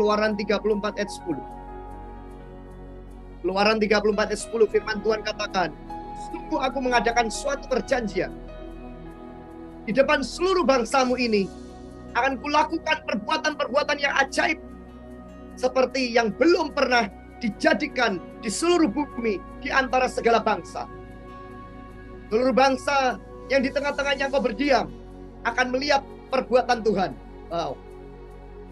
Keluaran 34 ayat 10. Keluaran 34 ayat 10 firman Tuhan katakan, sungguh aku mengadakan suatu perjanjian di depan seluruh bangsamu ini, akan kulakukan perbuatan-perbuatan yang ajaib seperti yang belum pernah dijadikan di seluruh bumi di antara segala bangsa. Seluruh bangsa yang di tengah-tengahnya engkau berdiam akan melihat perbuatan Tuhan. Wow.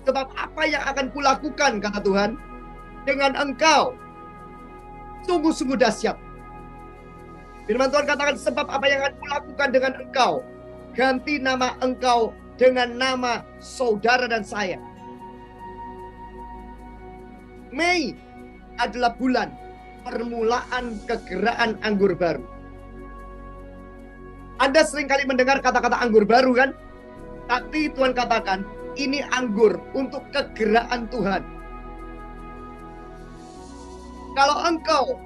Sebab apa yang akan kulakukan, kata Tuhan, dengan engkau sungguh-sungguh dahsyat. Firman Tuhan katakan, sebab apa yang akan kulakukan dengan engkau, ganti nama engkau dengan nama saudara dan saya. Mei adalah bulan permulaan kegeraan anggur baru. Anda seringkali mendengar kata-kata anggur baru kan? Tapi Tuhan katakan, ini anggur untuk kegeraan Tuhan. Kalau engkau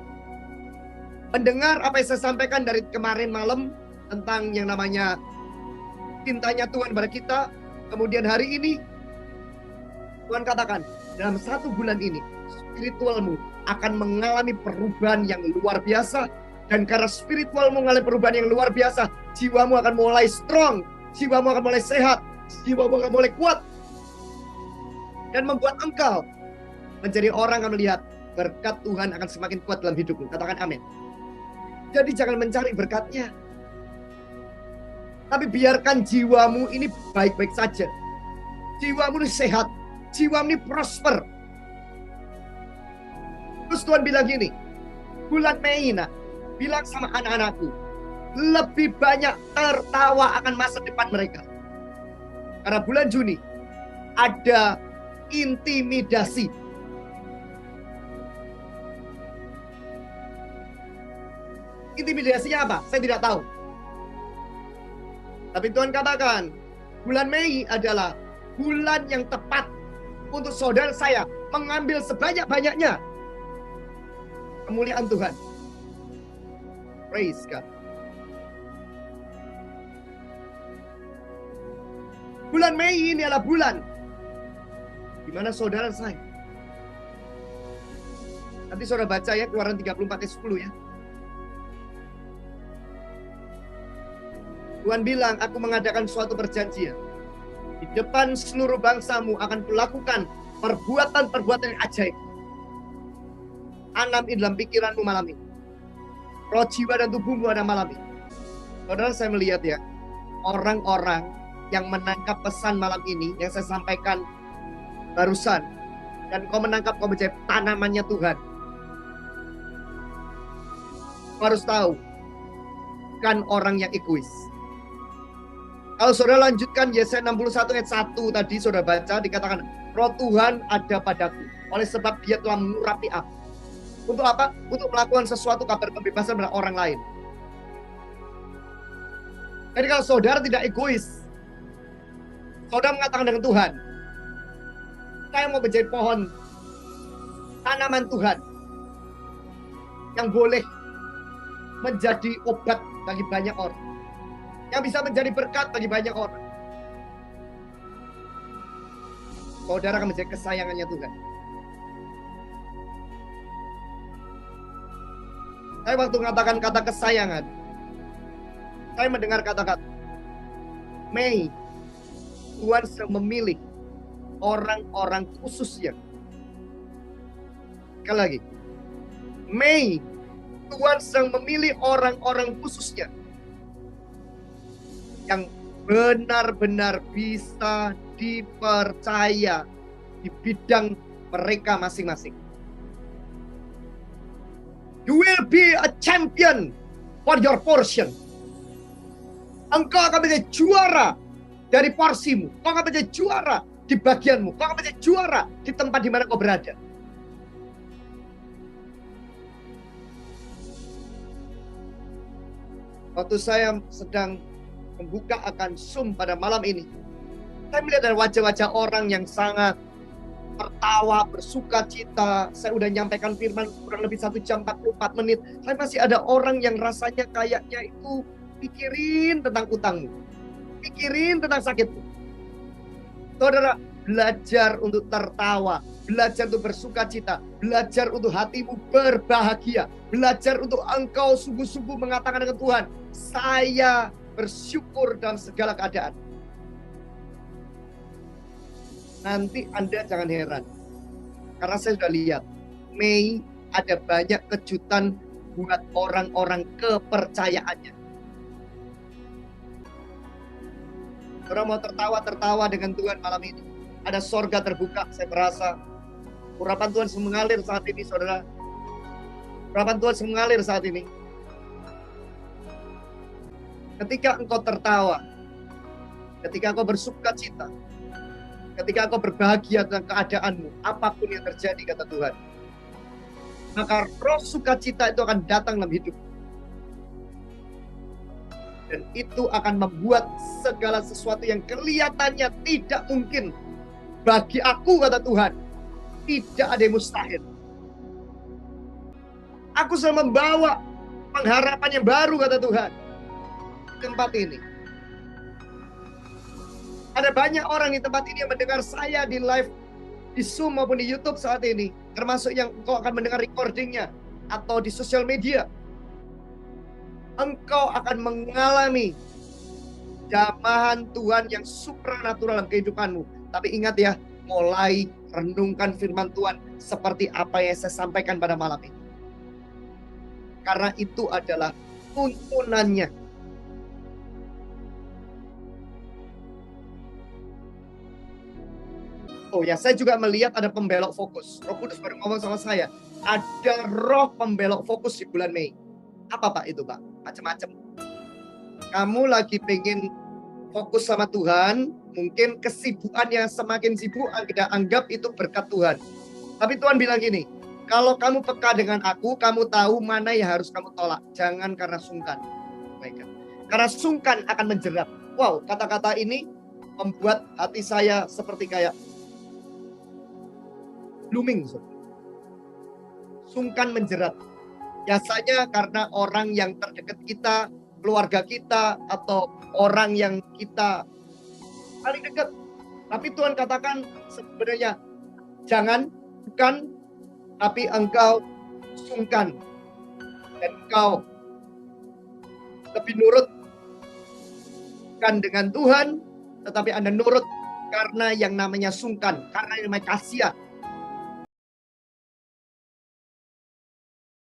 mendengar apa yang saya sampaikan dari kemarin malam tentang yang namanya cintanya Tuhan pada kita, kemudian hari ini Tuhan katakan, dalam 1 bulan ini spiritualmu akan mengalami perubahan yang luar biasa. Dan karena spiritualmu mengalami perubahan yang luar biasa, jiwamu akan mulai strong, jiwamu akan mulai sehat, jiwamu akan mulai kuat, dan membuat engkau menjadi orang yang melihat berkat Tuhan akan semakin kuat dalam hidupmu. Katakan amin. Jadi jangan mencari berkatnya, tapi biarkan jiwamu ini baik-baik saja. Jiwamu ini sehat, jiwamu ini prosper. Terus Tuhan bilang gini, bulan Mei nak, bilang sama anak-anakku, lebih banyak tertawa akan masa depan mereka. Karena bulan Juni ada intimidasi. Intimidasinya apa? Saya tidak tahu. Tapi Tuhan katakan, bulan Mei adalah bulan yang tepat untuk saudara saya mengambil sebanyak-banyaknya kemuliaan Tuhan. Praise God. Bulan Mei ini adalah bulan di mana saudara saya. Nanti saudara baca ya, Keluaran 34 ayat 10 ya. Tuhan bilang, aku mengadakan suatu perjanjian. Di depan seluruh bangsamu akan kulakukan perbuatan-perbuatan yang ajaib. Tanam dalam pikiranmu malam ini. Roh, jiwa, dan tubuhmu ada malam ini. Saudara, saya melihat ya, orang-orang yang menangkap pesan malam ini, yang saya sampaikan barusan, dan kau menangkap, kau menjadi tanamannya Tuhan. Kau harus tahu, kan orang yang egois. Kalau saudara lanjutkan Yesaya 61 ayat 1 tadi saudara baca, dikatakan, roh Tuhan ada padaku, oleh sebab dia telah mengurapi aku. Untuk apa? Untuk melakukan sesuatu kabar kebebasan pada orang lain. Jadi kalau saudara tidak egois, saudara mengatakan dengan Tuhan, saya mau menjadi pohon tanaman Tuhan yang boleh menjadi obat bagi banyak orang, yang bisa menjadi berkat bagi banyak orang. Saudara akan menjadi kesayangannya Tuhan. Saya waktu mengatakan kata kesayangan, saya mendengar kata-kata Mei, Tuhan sedang memilih orang-orang khususnya. Sekali lagi, Mei, Tuhan sedang memilih orang-orang khususnya yang benar-benar bisa dipercaya di bidang mereka masing-masing. You will be a champion for your portion. Engkau akan menjadi juara dari porsimu. Engkau akan menjadi juara di bagianmu. Engkau akan menjadi juara di tempat di mana kau berada. Waktu saya sedang membuka akan Zoom pada malam ini, saya melihat ada wajah-wajah orang yang sangat tertawa, bersuka cita. Saya udah nyampaikan firman kurang lebih 1 jam 44 menit. Saya masih ada orang yang rasanya kayaknya itu pikirin tentang utangmu, pikirin tentang sakitmu. Saudara, belajar untuk tertawa, belajar untuk bersuka cita, belajar untuk hatimu berbahagia, belajar untuk engkau sungguh-sungguh mengatakan dengan Tuhan, saya bersyukur dalam segala keadaan. Nanti Anda jangan heran, karena saya sudah lihat, Mei ada banyak kejutan buat orang-orang kepercayaannya. Orang mau tertawa-tertawa dengan Tuhan malam ini. Ada sorga terbuka, saya merasa. Urapan Tuhan mengalir saat ini, saudara. Urapan Tuhan mengalir saat ini. Ketika engkau tertawa, ketika engkau bersuka cita, ketika engkau berbahagia dengan keadaanmu, apapun yang terjadi, kata Tuhan, maka roh sukacita itu akan datang dalam hidup. Dan itu akan membuat segala sesuatu yang kelihatannya tidak mungkin bagi aku, kata Tuhan, tidak ada yang mustahil. Aku sudah membawa pengharapan yang baru, kata Tuhan, di tempat ini. Ada banyak orang di tempat ini yang mendengar saya di live, di Zoom maupun di YouTube saat ini, termasuk yang engkau akan mendengar recordingnya atau di sosial media. Engkau akan mengalami jamahan Tuhan yang supranatural dalam kehidupanmu. Tapi ingat ya, mulai renungkan firman Tuhan seperti apa yang saya sampaikan pada malam ini. Karena itu adalah tuntunannya. Oh ya, saya juga melihat ada pembelok fokus. Roh Kudus baru ngomong sama saya, ada roh pembelok fokus di bulan Mei. Apa Pak itu Pak? Macam-macam. Kamu lagi pengen fokus sama Tuhan, mungkin kesibukan yang semakin sibuk kita anggap itu berkat Tuhan. Tapi Tuhan bilang gini, kalau kamu peka dengan aku, kamu tahu mana yang harus kamu tolak. Jangan karena sungkan. Karena sungkan akan menjerat. Wow, kata-kata ini membuat hati saya seperti kayak blooming. Sungkan menjerat. Biasanya karena orang yang terdekat kita, keluarga kita, atau orang yang kita paling dekat. Tapi Tuhan katakan sebenarnya jangan, bukan, tapi engkau sungkan. Dan engkau lebih nurut. Bukan dengan Tuhan, tetapi Anda nurut karena yang namanya sungkan, karena yang namanya kasihan,